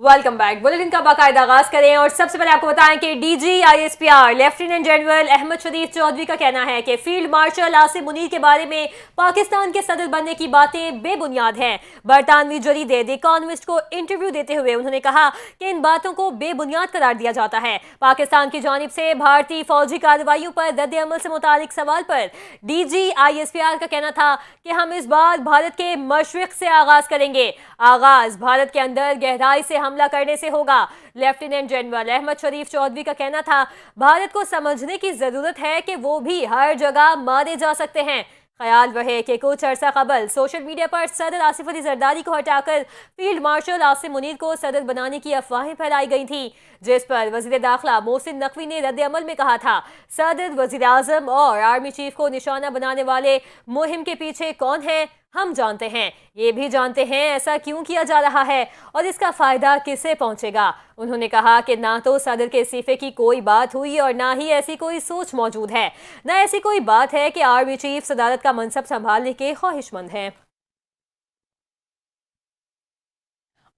Welcome back. Bulletin का बाकायदा आगाज करें और सबसे पहले आपको बताएं कि DGISPR लेफ्टिनेंट जनरल अहमद शरीफ चौधरी का कहना है कि फील्ड मार्शल आसिम मुनीर के बारे में पाकिस्तान के सदर बनने की बातें बेबुनियाद हैं। बरतानवी जरीदे द इकोनॉमिस्ट को इंटरव्यू देते हुए उन्होंने कहा कि इन बातों को बेबुनियाद करार दिया जाता है। पाकिस्तान की जानिब से भारतीय फौजी कार्रवाइयों पर रद्द अमल से मुतालिक सवाल पर DGISPR का कहना था कि हम इस बार भारत के मशरिक से आगाज करेंगे। आगाज भारत के अंदर गहराई से हमला करने से होगा। लेफ्टिनेंट जनरल अहमद शरीफ चौधरी का कहना था, भारत को समझने की जरूरत है कि वो भी हर जगह मारे जा सकते हैं। ख्याल रहे कि कुछ अरसा कबल सोशल मीडिया पर सदर आसिफ अली जरदारी को हटाकर फील्ड मार्शल आसिम मुनीर को सदर बनाने की अफवाहें फैलाई गई थी, जिस पर वजीर दाखिला मोहसिन नकवी ने रद्द अमल में कहा था, सदर, वजीर आजम और आर्मी चीफ को निशाना बनाने वाले मुहिम के पीछे कौन है हम जानते हैं। ये भी जानते हैं ऐसा क्यों किया जा रहा है और इसका फायदा किसे पहुंचेगा। उन्होंने कहा कि ना तो सदर के इस्तीफे की कोई बात हुई और ना ही ऐसी कोई सोच मौजूद है, ना ऐसी कोई बात है कि आर्मी चीफ सदारत का मनसब संभालने के ख्वाहिशमंद हैं।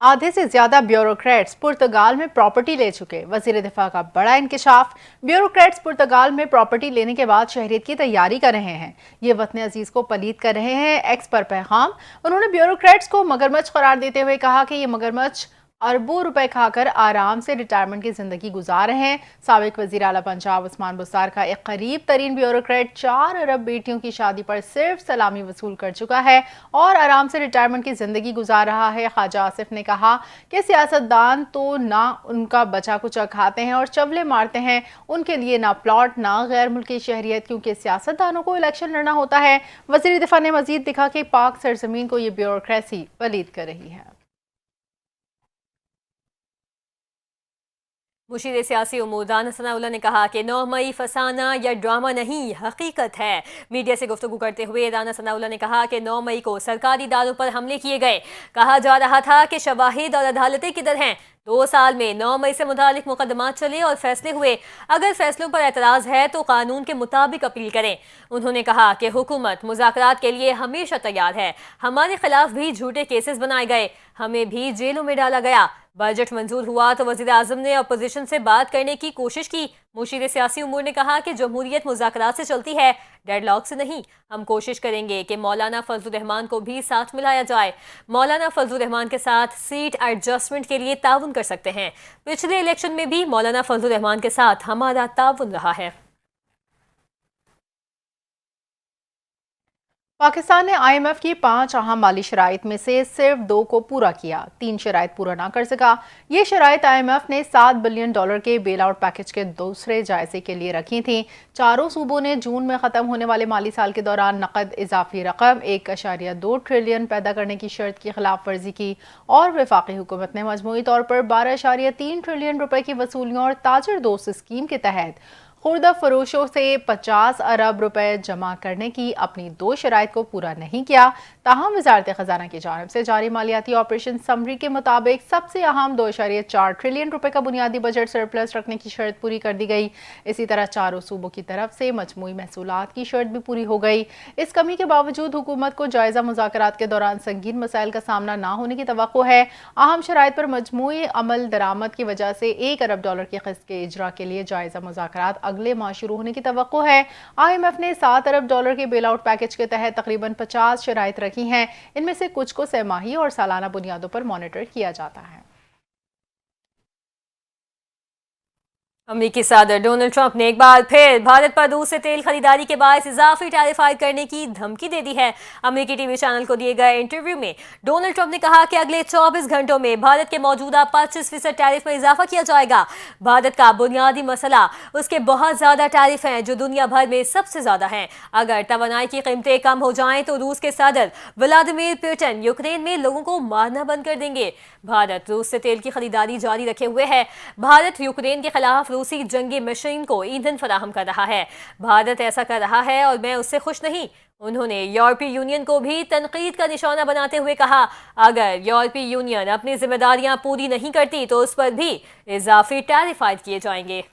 आधे से ज्यादा ब्यूरोक्रेट्स पुर्तगाल में प्रॉपर्टी ले चुके, वजीर दिफा का बड़ा इंकशाफ। ब्यूरोक्रेट्स पुर्तगाल में प्रॉपर्टी लेने के बाद शहरियत की तैयारी कर रहे हैं। ये वतन अजीज को पलीद कर रहे हैं। एक्स पर पैगाम उन्होंने ब्यूरोक्रेट्स को मगरमच्छ करार देते हुए कहा कि ये मगरमच्छ अरबों रुपए खाकर आराम से रिटायरमेंट की जिंदगी गुजार रहे हैं। साबिक वजीर आला पंजाब उस्मान बुस्तार का एक करीब तरीन ब्यूरोक्रेट 4 अरब बेटियों की शादी पर सिर्फ सलामी वसूल कर चुका है और आराम से रिटायरमेंट की जिंदगी गुजार रहा है। ख्वाजा आसिफ ने कहा कि सियासतदान तो ना उनका बचा कुचा खाते हैं और चवले मारते हैं, उनके लिए ना प्लॉट ना गैर मुल्की शहरियत, क्योंकि सियासतदानों को इलेक्शन लड़ना होता है। वजीर दिफा ने मजीद दिखा कि पाक सरजमीन को ये ब्यूरोक्रेसी पलीद कर रही है। मुशीर सियासी उमूर राना सनाउल्लाह ने कहा कि 9 मई फसाना या ड्रामा नहीं, हकीकत है। मीडिया से गुफ्तगू करते हुए राना सनाउल्लाह ने कहा कि 9 मई को सरकारी इदारों पर हमले किए गए। कहा जा रहा था कि शवाहिद और अदालतें किधर हैं। 2 साल में 9 मई से मुतालिक मुकदमात चले और फैसले हुए। अगर फैसलों पर एतराज़ है तो कानून के मुताबिक अपील करें। उन्होंने कहा कि हुकूमत मुज़ाकरात के लिए हमेशा तैयार है। हमारे खिलाफ भी झूठे केसेस बनाए गए, हमें भी जेलों में डाला गया। बजट मंजूर हुआ तो वज़ीर आज़म ने अपोजिशन से बात करने की कोशिश की। मुशीर सियासी उमूर ने कहा कि जमहूरियत मुज़ाकरात से चलती है, डेडलॉक से नहीं। हम कोशिश करेंगे कि मौलाना फजलुर रहमान को भी साथ मिलाया जाए। मौलाना फजलुर रहमान के साथ सीट एडजस्टमेंट के लिए ताउन कर सकते हैं। पिछले इलेक्शन में भी मौलाना फजलुर रहमान के साथ हमारा ताउन रहा है। पाकिस्तान ने IMF की 5 अहम माली शराइत में से सिर्फ 2 को पूरा किया, 3 शराइत पूरा ना कर सका। ये शराइत IMF ने $7 बिलियन के बेल आउट पैकेज के दूसरे जायजे के लिए रखी थी। चारों सूबों ने जून में ख़त्म होने वाले माली साल के दौरान नकद इजाफी रकम 1.2 ट्रिलियन पैदा करने की शर्त की खिलाफ वर्जी की और वफाकी हुकूमत ने मजमूई तौर पर 12.3 ट्रिलियन रुपए की वसूलियों और ताजर दोस्त स्कीम के तहत खुर्दा फरोशों से 50 अरब रुपए जमा करने की अपनी 2 शराइत को पूरा नहीं किया। ताहम वजारत खजाना की जानिब से जारी मालियाती ऑपरेशन समरी के मुताबिक सबसे अहम 2.4 ट्रिलियन रुपए का बुनियादी बजट सरप्लस रखने की शर्त पूरी कर दी गई। इसी तरह चारों सूबों की तरफ से मजमूई महसूलात की शर्त भी पूरी हो गई। इस कमी के बावजूद हुकूमत को जायजा मुज़ाकरात के दौरान संगीन मसाइल का सामना ना होने की तवक्को है। अहम शराइत पर मजमूई अमल दरामद की वजह से $1 अरब की किस्त के इजरा के लिए जायजा मुज़ाकरात अगले माह शुरू होने की तवक्को है। IMF ने $7 अरब के बेल आउट पैकेज के तहत तकरीबन 50 शराइत रखी हैं। इनमें से कुछ को सहमाही और सालाना बुनियादों पर मॉनिटर किया जाता है। अमेरिकी सदर डोनाल्ड ट्रंप ने एक बार फिर भारत पर रूस से तेल खरीदारी के बाद इजाफी टैरिफ आयद करने की धमकी दे दी है। अमेरिकी टीवी चैनल को दिए गए इंटरव्यू में डोनाल्ड ट्रंप ने कहा कि अगले 24 घंटों में भारत के मौजूदा 25% टैरिफ में इजाफा किया जाएगा। भारत का बुनियादी मसला उसके बहुत ज्यादा टैरिफ हैं जो दुनिया भर में सबसे ज्यादा हैं। अगर तवानाई की कीमतें कम हो जाएं तो रूस के सदर व्लादिमीर पुतिन यूक्रेन में लोगों को मारना बंद कर देंगे। भारत रूस से तेल की खरीदारी जारी रखे हुए है। भारत यूक्रेन के खिलाफ रूसी जंगी मशीन को ईंधन फराहम कर रहा है। भारत ऐसा कर रहा है और मैं उससे खुश नहीं। उन्होंने यूरोपीय यूनियन को भी तनकीद का निशाना बनाते हुए कहा, अगर यूरोपीय यूनियन अपनी जिम्मेदारियां पूरी नहीं करती तो उस पर भी इजाफी टैरिफ आयद किए जाएंगे।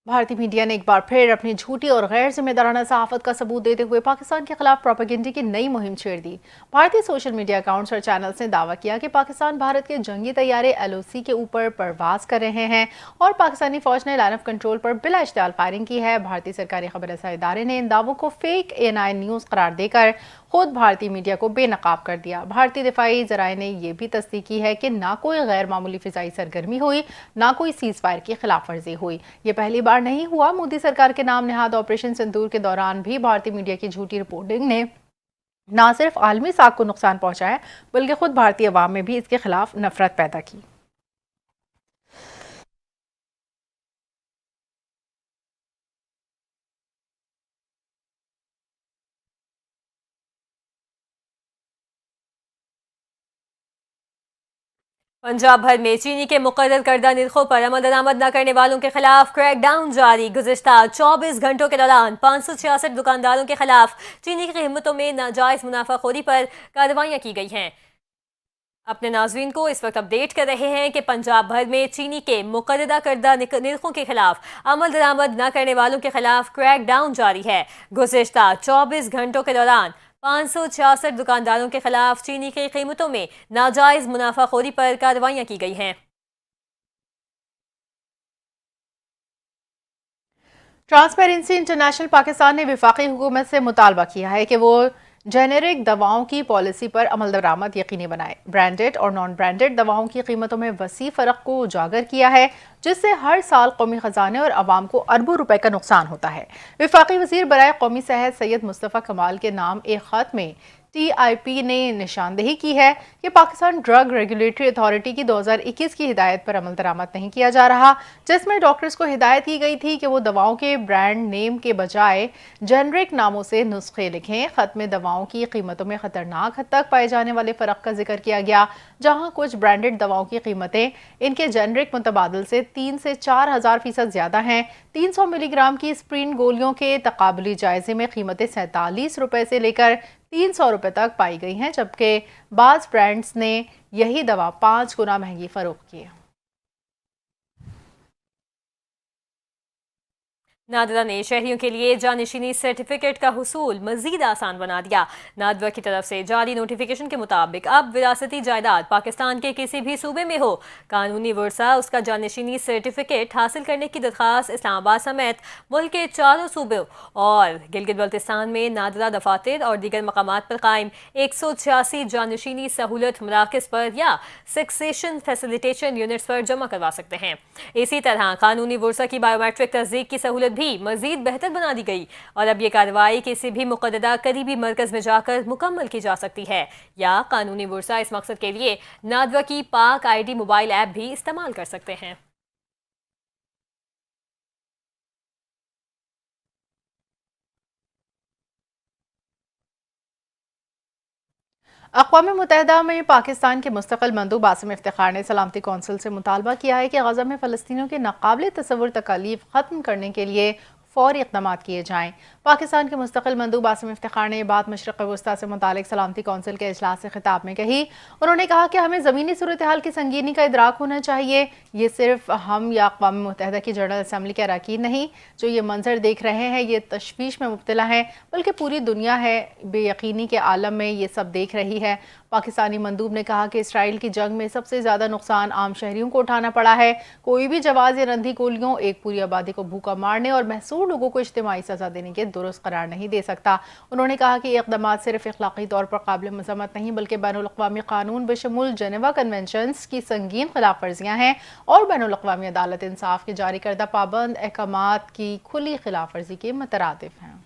भारतीय मीडिया ने एक बार फिर अपनी झूठी और गैर जिम्मेदाराना सहाफत का सबूत देते हुए पाकिस्तान के खिलाफ प्रोपेगेंडे की नई मुहिम छेड़ दी। भारतीय सोशल मीडिया अकाउंट्स और चैनल्स ने दावा किया कि पाकिस्तान भारत के जंगी तैयारे LOC के ऊपर परवाज कर रहे हैं और पाकिस्तानी फौज ने लाइन ऑफ कंट्रोल पर बिला इश्तियाल फायरिंग की है। भारतीय सरकारी खबर रसाई इदारे ने इन दावों को फेक ANI न्यूज़ करार देकर खुद भारतीय मीडिया को बेनकाब कर दिया। भारतीय दिफाई जराये ने यह भी तस्दीक की है कि ना कोई गैर मामूली फिजाई सरगर्मी हुई, ना कोई सीज फायर की खिलाफ वर्जी हुई। ये पहली बार नहीं हुआ। मोदी सरकार के नाम निहाद ऑपरेशन सिंदूर के दौरान भी भारतीय मीडिया की झूठी रिपोर्टिंग ने ना सिर्फ आलमी साख को नुकसान पहुंचाया बल्कि खुद भारतीय अवाम में भी इसके खिलाफ नफरत पैदा की। पंजाब भर में चीनी के मुकर्रर करदा निर्खों पर अमल दरामद न करने वालों के खिलाफ क्रैकडाउन जारी। गुज़िश्ता 24 घंटों के दौरान 566 दुकानदारों के खिलाफ चीनी की कीमतों में नाजायज मुनाफाखोरी पर कार्रवाइयाँ की गई हैं। अपने नाज़रीन को इस वक्त अपडेट कर रहे हैं कि पंजाब भर में चीनी के मुकर्रर करदा निर्खों के खिलाफ अमल दरामद न करने वालों के खिलाफ क्रैकडाउन जारी है। गुज़िश्ता 24 घंटों के दौरान 566 दुकानदारों के खिलाफ चीनी की कीमतों में नाजायज मुनाफाखोरी पर कार्रवाइयाँ की गई हैं। ट्रांसपेरेंसी इंटरनेशनल पाकिस्तान ने वफाकी हुकूमत से मुतालबा किया है कि वो जेनेरिक दवाओं की पॉलिसी पर अमल दरामद यकीनी बनाए। ब्रांडेड और नॉन ब्रांडेड दवाओं की कीमतों में वसी फ़र्क को उजागर किया है, जिससे हर साल कौमी ख़जाने और अवाम को अरबों रुपए का नुकसान होता है। वफाकी वज़ीर बराए कौमी सेहत सैयद मुस्तफ़ा कमाल के नाम एक ख़त में TIP ने निशानदेही की है कि पाकिस्तान ड्रग रेगुलेटरी अथॉरिटी की 2021 की हिदायत पर अमल दरामद नहीं किया जा रहा, जिसमें डॉक्टर्स को हिदायत की गई थी कि वो दवाओं के ब्रांड नेम के बजाय जेनरिक नामों से नुस्खे लिखें। खत में दवाओं की कीमतों में खतरनाक हद तक पाए जाने वाले फ़र्क का जिक्र किया गया, जहां कुछ ब्रांडेड दवाओं की कीमतें इनके जेनरिक मुतबादल से 3 से 4,000% ज़्यादा हैं। 300 मिलीग्राम की स्प्रिन गोलियों के तकाबली जायजे में कीमतें 47 रुपए से लेकर 300 रुपए तक पाई गई हैं, जबकि बाज़ ब्रांड्स ने यही दवा 5 गुना महंगी फरोख्त की है। नादरा ने शहरियों के लिए जानशीनी सर्टिफिकेट का हुसूल मजीद आसान बना दिया। नादरा की तरफ से जारी नोटिफिकेशन के मुताबिक अब विरासती जायदाद पाकिस्तान के किसी भी सूबे में हो, कानूनी वर्सा उसका जानशीनी सर्टिफिकेट हासिल करने की दरख्वास्त इस्लामाबाद समेत मुल्क के 4 सूबों और गिलगित बल्तिस्तान में नादरा दफातर और दीगर मकामात पर कायम 186 जानशीनी सहूलत मराकज़ पर या सक्सेशन फैसिलिटेशन यूनिट्स पर जमा करवा सकते हैं। इसी तरह कानूनी वर्सा की बायोमेट्रिक तस्दीक की सहूलत भी मजीद बेहतर बना दी गई और अब ये कार्रवाई किसी भी मुक़द्ददा करीबी मरकज में जाकर मुकम्मल की जा सकती है या कानूनी वर्सा इस मकसद के लिए नादवा की पाक ID मोबाइल ऐप भी इस्तेमाल कर सकते हैं। अक़वाम मुत्तहिदा में पाकिस्तान के मुस्तक़िल मंदूब आसिम इफ्तिखार ने सलामती कौंसिल से मुतालबा किया है कि गज़ा में फ़लस्तीनियों के नाक़ाबिल तसव्वुर तकालीफ ख़त्म करने के लिए फ़ौरी इक़दामात किए जाएँ। पाकिस्तान के मुस्तक़िल मंदूब आसिम इफ्तिखार ने ये बात मशरिक़ वस्ता से मुतालिक सलामती कौंसिल के इजलास से खिताब में कही। उन्होंने कहा कि हमें ज़मीनी सूरत हाल की संगीनी का इदराक होना चाहिए। ये सिर्फ हम या अक़वाम मुत्तहिदा की जनरल असम्बली के अरकान नहीं जो ये मंजर देख रहे हैं, ये तशवीश में मुब्तला हैं, बल्कि पूरी दुनिया है बेयकीनी के आलम में ये सब देख रही है। पाकिस्तानी मंदूब ने कहा कि इसराइल की जंग में सबसे ज़्यादा नुकसान आम शहरियों को उठाना पड़ा है। कोई भी जवाज़ या रंधी गोलियों एक पूरी आबादी को भूखा मारने और महसूर लोगों को इज्तिमाई सज़ा देने के दुरुस्त करार नहीं दे सकता। उन्होंने कहा कि ये इक़दामात सिर्फ इख़लाक़ी तौर पर काबिल मज़म्मत नहीं बल्कि बैनुल-अक़वामी कानून बशमूल जेनेवा कन्वेंशंस की संगीन खिलाफ वर्जियाँ हैं और बैनुल-अक़वामी अदालत इंसाफ के जारी करदा पाबंद अहकामात की खुली खिलाफ वर्जी के मुतरादिफ हैं।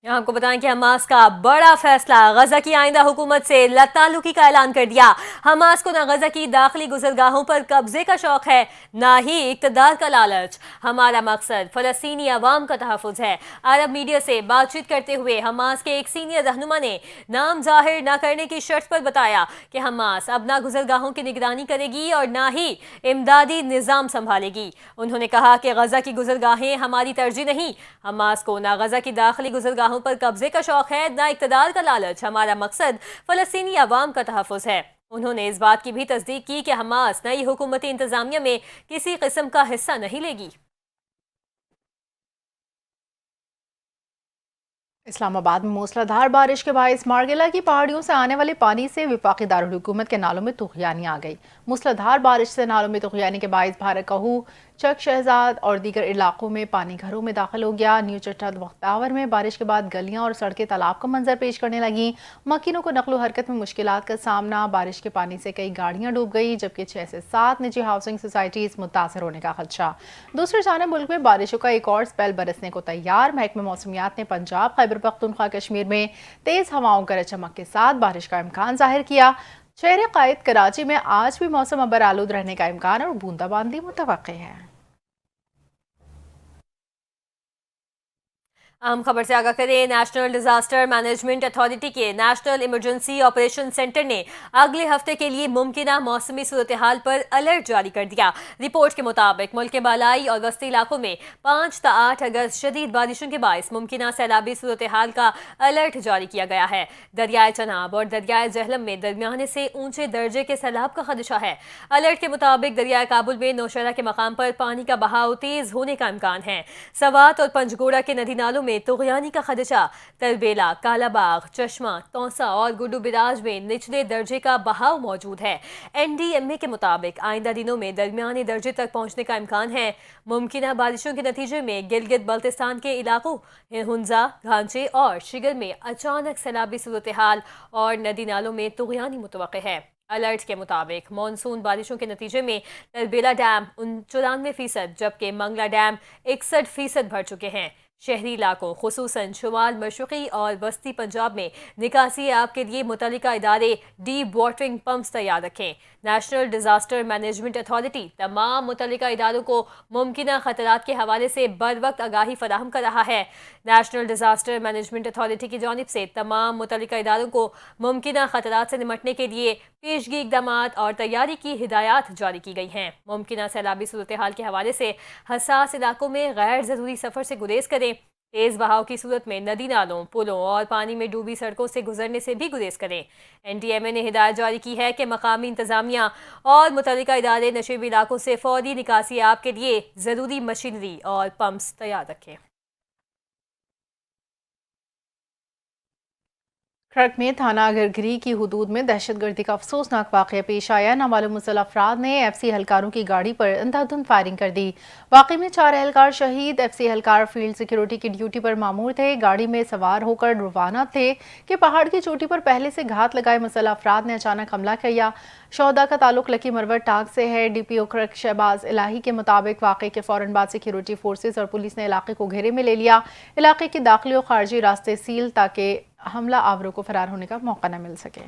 यहाँ आपको बताएं कि हमास का बड़ा फैसला, गजा की आइंदा हुकूमत से लतालुकी का ऐलान कर दिया। हमास को ना गजा की दाखिली गुजरगाहों पर कब्जे का शौक है, ना ही इक़्तिदार का लालच। हमारा मकसद फ़लस्तीनी अवाम का तहफ़्फ़ुज़ है। अरब मीडिया से बातचीत करते हुए हमास के एक सीनियर रहनुमा ने नाम जाहिर न करने की शर्त पर बताया कि हमास अब ना गुजरगाहों की निगरानी करेगी और ना ही इमदादी निज़ाम संभालेगी। उन्होंने कहा कि गजा की गुजरगाहें हमारी तरजीह नहीं। हमास को ना गजा की दाखिली गुजरगाहों पर कब्जे का शौक है, ना इक़्तिदार का लालच। हमारा मकसद फ़लस्तीनी अवाम का तहफ़्फ़ुज़ है। उन्होंने इस बात की भी तस्दीक की कि हमास नई हुकूमती इंतजामिया में किसी किस्म का हिस्सा नहीं लेगी। इस्लामाबाद में मूसलाधार बारिश के बायस मार्गिला की पहाड़ियों से आने वाले पानी से वफाकी दारुल हुकूमत के नालों में तुगयानी आ गई। मूसलाधार बारिश से नालों में तुगयानी के बायस भारत कहू, चक शहजाद और दीगर इलाकों में पानी घरों में दाखिल हो गया। न्यू चट्टाद वक्तावर में बारिश के बाद गलियां और सड़कें तालाब का मंजर पेश करने लगी। मकीनों को नकलो हरकत में मुश्किलात का सामना। बारिश के पानी से कई गाड़ियां डूब गई, जबकि 6 से 7 निजी हाउसिंग सोसाइटीज मुतासर होने का खदशा। दूसरी जानब मुल्क में बारिशों का एक और स्पेल बरसने को तैयार। महकमे मौसमियात ने पंजाब, खैबर पख्तूनख्वा, कश्मीर में तेज हवाओं गरज चमक के साथ बारिश का इम्कान जाहिर किया। शहर कायद कराची में आज भी मौसम अबर आलूद रहने का इम्कान और बूंदाबांदी मुतवक्के है। अहम खबर से आगाह करें। नेशनल डिजास्टर मैनेजमेंट अथॉरिटी के नेशनल इमरजेंसी ऑपरेशन सेंटर ने अगले हफ्ते के लिए मुमकिना मौसमी सूरत हाल पर अलर्ट जारी कर दिया। रिपोर्ट के मुताबिक मुल्क के बालाई और वस्ती इलाकों में 5 से 8 अगस्त शदीद बारिशों के बायस मुमकिना सैलाबी सूरत हाल का अलर्ट जारी किया गया है। दरियाए चनाब और दरियाए जहलम में दरमियाने से ऊंचे दर्जे के सैलाब का खदशा है। अलर्ट के मुताबिक दरियाए काबुल में नौशहरा के मकाम पर पानी का बहाव तेज होने का इम्कान है। सवात और पंजगोड़ा के नदी नालों में तुगयानी का खदशा। तरबेला, कालाबाग, चश्मा, तौसा और गुड्डू बिराज में निचले दर्जे का बहाव मौजूद है। NDMA के मुताबिक आइंदा दिनों में दरमियाने दर्जे तक पहुंचने का इम्कान है। मुमकिना बारिशों के नतीजे में गिलगित बल्तिस्तान के इलाकों हुंजा, घांचे और शिगर में अचानक सैलाबी सूरत हाल और नदी नालों में तुगयानी मुतवक्के है। अलर्ट के मुताबिक मानसून बारिशों के नतीजे में तरबेला डैम 94%, जबकि मंगला डैम 61% भर चुके हैं। शहरी इलाकों खुसूसन शुमाल मशरक़ी और वस्ती पंजाब में निकासी आब के लिए मुतल्लिका इदारे डीप वाटरिंग पंप्स तैयार रखें। नेशनल डिजास्टर मैनेजमेंट अथॉरिटी तमाम मुतल्लिका इदारों को मुमकिना खतरात के हवाले से बर वक्त आगाही फराहम कर रहा है। नेशनल डिजास्टर मैनेजमेंट अथॉरिटी की जानिब से तमाम मुतल्लिका इदारों को मुमकिना खतरात से निमटने के लिए पेशगी इक़दाम और तैयारी की हिदायत जारी की गई हैं। मुमकिना सैलाबी सूरत हाल के हवाले से हसास इलाकों में गैर ज़रूरी सफ़र से गुरेज करें। तेज बहाव की सूरत में नदी नालों, पुलों और पानी में डूबी सड़कों से गुजरने से भी गुरेज करें। NDMA ने हिदायत जारी की है कि मकामी इंतजामिया और मुतल्लिका इदारे नशीबी इलाकों से फौरी निकासी आब के लिए ज़रूरी मशीनरी और पंप्स तैयार रखें। ट्रक में थाना गरगरी की हुदूद में दहशतगर्दी का अफसोसनाक वाक़या पेश आया। नामालूम मुसल्लह अफराद ने FC एहलकारों की गाड़ी पर अंधाधुंध फायरिंग कर दी। वाक़े में 4 एहलकार शहीद। FC एहलकार फील्ड सिक्योरिटी की ड्यूटी पर मामूर थे। गाड़ी में सवार होकर रवाना थे कि पहाड़ की चोटी पर पहले से घात लगाए मुसल्लह अफराद ने अचानक हमला किया। शोहदा का ताल्लुक लकी मरवत टाक से है। DPO क्रक शहबाज इलाही के मुताबिक वाक़े के फ़ौरन बाद सिक्योरिटी फोर्सेस और पुलिस ने इलाके को घेरे में ले लिया। इलाके के दाखिली और खारजी रास्ते सील ताकि हमला आवरों को फरार होने का मौका न मिल सके।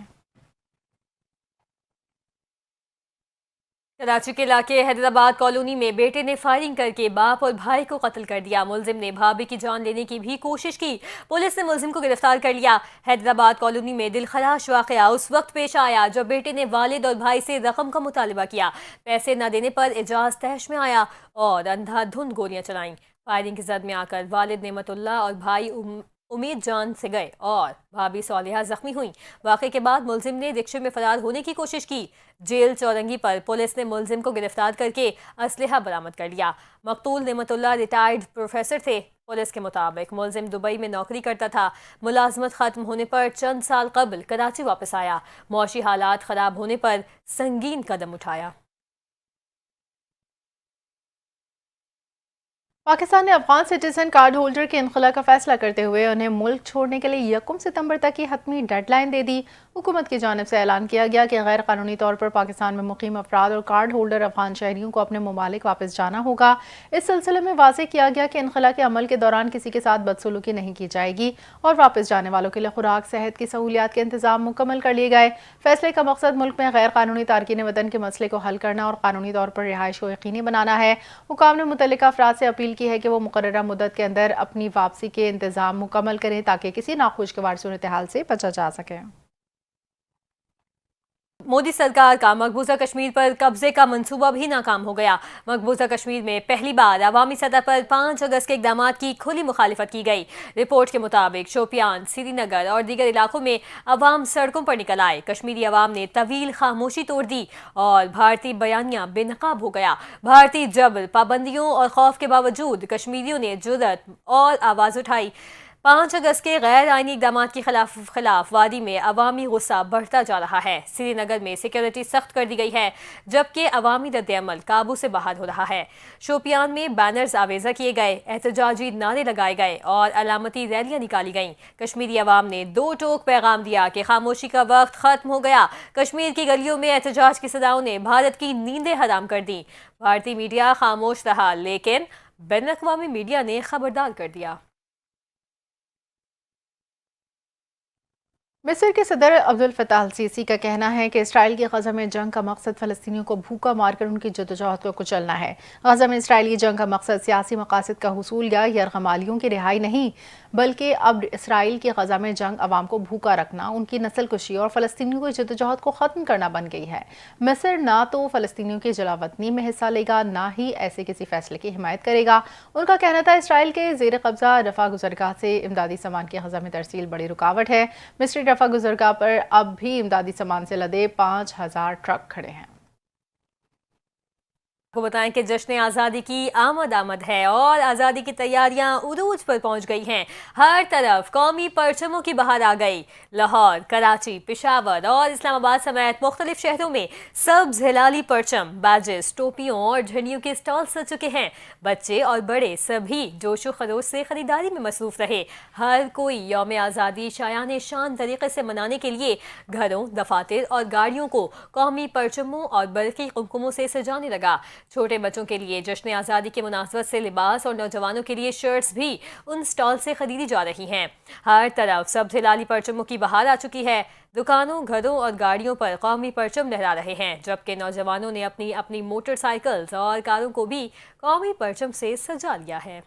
कराची के इलाके हैदराबाद कॉलोनी में बेटे ने फायरिंग करके बाप और भाई को कत्ल कर दिया। मुलजिम ने भाभी की जान लेने की भी कोशिश की। पुलिस ने मुलजिम को गिरफ्तार कर लिया। हैदराबाद कॉलोनी में दिलखराश वाकया उस वक्त पेश आया जब बेटे ने वालिद और भाई से रकम का मुतालबा किया। पैसे न देने पर एजाज तहश में आया और अंधाधुंध गोलियां चलाईं। फायरिंग की जद में आकर वालिद नेमतुल्लाह और भाई उम्मीद जान से गए और भाभी सोलिहा जख्मी हुई। वाक़े के बाद मुलजिम ने रिक्शे में फरार होने की कोशिश की। जेल चौरंगी पर पुलिस ने मुलजिम को गिरफ्तार करके असलहा बरामद कर लिया। मकतूल नेमतुल्लाह रिटायर्ड प्रोफेसर थे। पुलिस के मुताबिक मुलजिम दुबई में नौकरी करता था। मुलाजमत खत्म होने पर चंद साल कबल कराची वापस आया। मौशी हालात ख़राब होने पर संगीन कदम उठाया। पाकिस्तान ने अफगान सिटीजन कार्ड होल्डर के इनखला का फैसला करते हुए उन्हें मुल्क छोड़ने के लिए 1 सितंबर तक की हतमी डेडलाइन दे दी। हुकूमत की जानिब से ऐलान किया गया कि गैर कानूनी तौर पर पाकिस्तान में मुकीम अफराद और कार्ड होल्डर अफगान शहरियों को अपने ममालिक वापस जाना होगा। इस सिलसिले में वाज़ेह किया गया कि इनखला के अमल के दौरान किसी के साथ बदसलूकी नहीं की जाएगी और वापस जाने वालों के लिए खुराक, सेहत की सहूलियात के इंतजाम मुकम्मल कर लिए गए। फैसले का मकसद मुल्क में गैर कानूनी तारकीन वतन के मसले को हल करना और कानूनी तौर पर रिहाइश को यकीनी बनाना है। हुकाम ने मुतल्लिका अफराद से अपील की है कि वो मुकर्ररा मुद्दत के अंदर अपनी वापसी के इंतजाम मुकम्मल करें ताकि किसी नाखुशगवार सूरत हाल से बचा जा सके। मोदी सरकार का मकबूजा कश्मीर पर कब्जे का मंसूबा भी नाकाम हो गया। मकबूजा कश्मीर में पहली बार अवामी सतह पर 5 अगस्त के इकदामात की खुली मुखालिफत की गई। रिपोर्ट के मुताबिक शोपियान, श्रीनगर और दीगर इलाकों में अवाम सड़कों पर निकल आए। कश्मीरी अवाम ने तवील खामोशी तोड़ दी और भारतीय बयानिया बेनकाब हो गया। भारतीय जबर, पाबंदियों और खौफ के बावजूद कश्मीरियों ने जुर्रत और आवाज़ उठाई। 5 अगस्त के गैर आइनी इक़दामात के खिलाफ वादी में अवामी गुस्सा बढ़ता जा रहा है। श्रीनगर में सिक्योरिटी सख्त कर दी गई है, जबकि अवामी रद्द-ए-अमल काबू से बाहर हो रहा है। शोपियान में बैनर्स आवेजा किए गए, एहतजाजी नारे लगाए गए और अलामती रैलियां निकाली गईं। कश्मीरी अवाम ने दो टोक पैगाम दिया कि खामोशी का वक्त खत्म हो गया। कश्मीर की गलियों में एहतजाज की सदाओं ने भारत की नींदें हराम कर दी। भारतीय मीडिया खामोश रहा, लेकिन बैनुल-अक़वामी मीडिया ने खबरदार कर दिया। मिस्र के सदर अब्दुल फताह अल सीसी का कहना है कि इसराइल की गजा में जंग का मकसद फ़लस्तीनियों को भूखा मारकर उनकी जद्दोजहद को कुचलना है। गजा में इसराइली जंग का मकसद सियासी मकासद का हुसूल या यरगमालियों की रिहाई नहीं, बल्कि अब इसराइल की गजा में जंग अवाम को भूखा रखना, उनकी नस्ल कुशी और फ़लस्तीनियों की जद्दोजहद को ख़त्म करना बन गई है। मिस्र ना तो फ़लस्तीनियों की जलावतनी में हिस्सा लेगा, ना ही ऐसे किसी फैसले की हिमायत करेगा। उनका कहना था इसराइल के ज़ेर कब्ज़ा रफ़ा गुज़रगाह से इमदादी सामान की गजा में तरसील बड़ी रुकावट है। मिस्री रफ़ा गुज़रगाह पर अब भी इमदादी सामान से लदे 5000 ट्रक खड़े हैं। आपको बताएं कि जश्न आज़ादी की आमद है और आज़ादी की तैयारियां उरूज पर पहुंच गई हैं। हर तरफ कौमी परचमों की बहार आ गई। लाहौर, कराची, पेशावर और इस्लामाबाद समेत मुख्तलिफ शहरों में सब्ज़ हिलाली परचम, बैजेस, टोपियों और झंडियों के स्टॉल सज चुके हैं। बच्चे और बड़े सभी जोशो खरोश से खरीदारी में मसरूफ रहे। हर कोई यौम आज़ादी शायान शान तरीके से मनाने के लिए घरों, दफातर और गाड़ियों को कौमी परचमों और बरकी कुमकुमों से सजाने लगा। छोटे बच्चों के लिए जश्न आज़ादी के मुनासबत से लिबास और नौजवानों के लिए शर्ट्स भी उन स्टॉल से खरीदी जा रही हैं। हर तरफ सब्ज़ हिलाली परचमों की बहार आ चुकी है। दुकानों, घरों और गाड़ियों पर कौमी परचम लहरा रहे हैं, जबकि नौजवानों ने अपनी अपनी मोटरसाइकिल्स और कारों को भी कौमी परचम से सजा लिया है।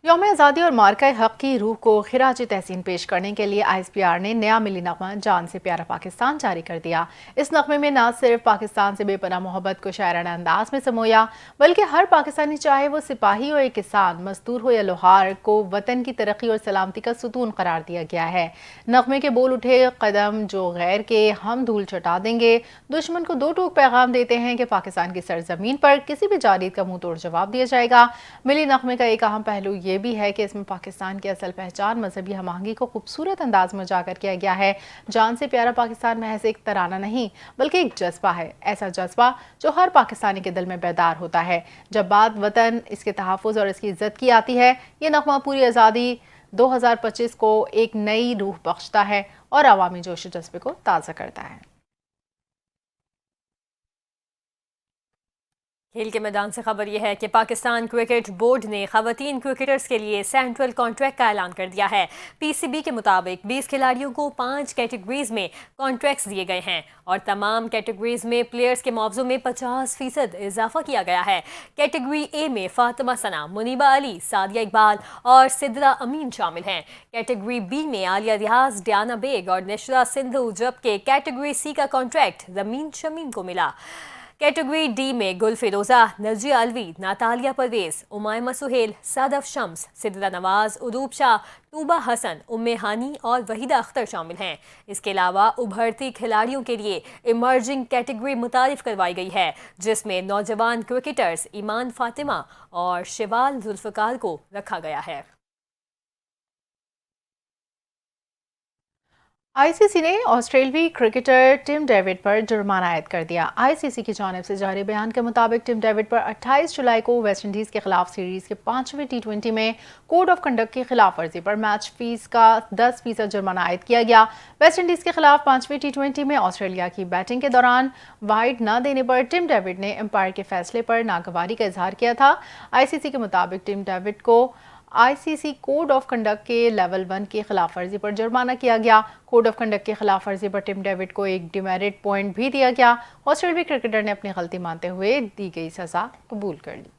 यौम आज़ादी और मार्का हक़ की रूह को खिराज तहसीन पेश करने के लिए ISPR ने नया मिली नगमा जान से प्यारा पाकिस्तान जारी कर दिया। इस नगमे में न सिर्फ पाकिस्तान से बेपनाह मोहब्बत को शायराना अंदाज में समोया, बल्कि हर पाकिस्तानी, चाहे वो सिपाही हो या किसान, मजदूर हो या लोहार, को वतन की तरक्की और सलामती का सुतून करार दिया गया है। नगमे के बोल उठे कदम जो गैर के हम धूल चटा देंगे, दुश्मन को दो टूक पैगाम देते हैं कि पाकिस्तान की सरजमीन पर किसी भी जारीद का मुंह तोड़ जवाब दिया जाएगा। मिली नगमे का एक अहम पहलू ये भी है कि इसमें पाकिस्तान की असल पहचान, मजहबी हमआहंगी को खूबसूरत अंदाज में उजागर किया गया है। जान से प्यारा पाकिस्तान महज एक तराना नहीं, बल्कि एक जज्बा है, ऐसा जज्बा जो हर पाकिस्तानी के दिल में बेदार होता है। जब बात वतन, इसके तहफ़्फ़ुज़ और इसकी इज्जत की आती है, ये नगमा पूरी आज़ादी 2025 को एक नई रूह बख्शता है और अवामी जोश जज्बे को ताज़ा करता है। खेल के मैदान से खबर यह है कि पाकिस्तान क्रिकेट बोर्ड ने खवातीन क्रिकेटर्स के लिए सेंट्रल कॉन्ट्रैक्ट का ऐलान कर दिया है। PCB के मुताबिक 20 खिलाड़ियों को 5 कैटेगरीज में कॉन्ट्रैक्ट्स दिए गए हैं और तमाम कैटेगरीज में प्लेयर्स के मुआवजों में 50% इजाफा किया गया है। कैटेगरी A में फातिमा सना, मुनीबा अली, सादिया इकबाल और सिद्रा अमीन शामिल हैं। कैटेगरी B में आलिया रियाज, डियाना बेग और निशरा सिंधु, जबकि कैटेगरी C का कॉन्ट्रैक्ट रमीन शमीम को मिला। कैटेगरी D में गुल फिरोजा, नजिया अलवी, नातालिया परवेज, उमायमा सुहेल, सादफ शम्स, सिद्रा नवाज, उदूब शाह, तूबा हसन, उम्मे हानी और वहीदा अख्तर शामिल हैं। इसके अलावा उभरती खिलाड़ियों के लिए इमर्जिंग कैटेगरी मुतारिफ करवाई गई है, जिसमें नौजवान क्रिकेटर्स ईमान फातिमा और शिवाल जुल्फकार को रखा गया है। ICC ने ऑस्ट्रेलियाई क्रिकेटर टिम डेविड पर जुर्माना आयद कर दिया। ICC की जानिब से जारी बयान के मुताबिक टिम डेविड पर 28 जुलाई को वेस्ट इंडीज़ के खिलाफ सीरीज़ के 5वें T20 में कोड ऑफ कंडक्ट की खिलाफ वर्जी पर मैच फीस का 10% जुर्माना आयद किया गया। वेस्ट इंडीज़ के खिलाफ 5वें T20 में ऑस्ट्रेलिया की बैटिंग के दौरान वाइड न देने पर टिम डेविड ने एम्पायर के फैसले पर नागवारी का इजहार किया था। ICC के मुताबिक टिम डेविड को ICC कोड ऑफ कंडक्ट के लेवल 1 की खिलाफ वर्जी पर जुर्माना किया गया। कोड ऑफ कंडक्ट की खिलाफ वर्जी पर टिम डेविड को एक डिमेरिट पॉइंट भी दिया गया। ऑस्ट्रेलियाई क्रिकेटर ने अपनी गलती मानते हुए दी गई सजा कबूल कर ली।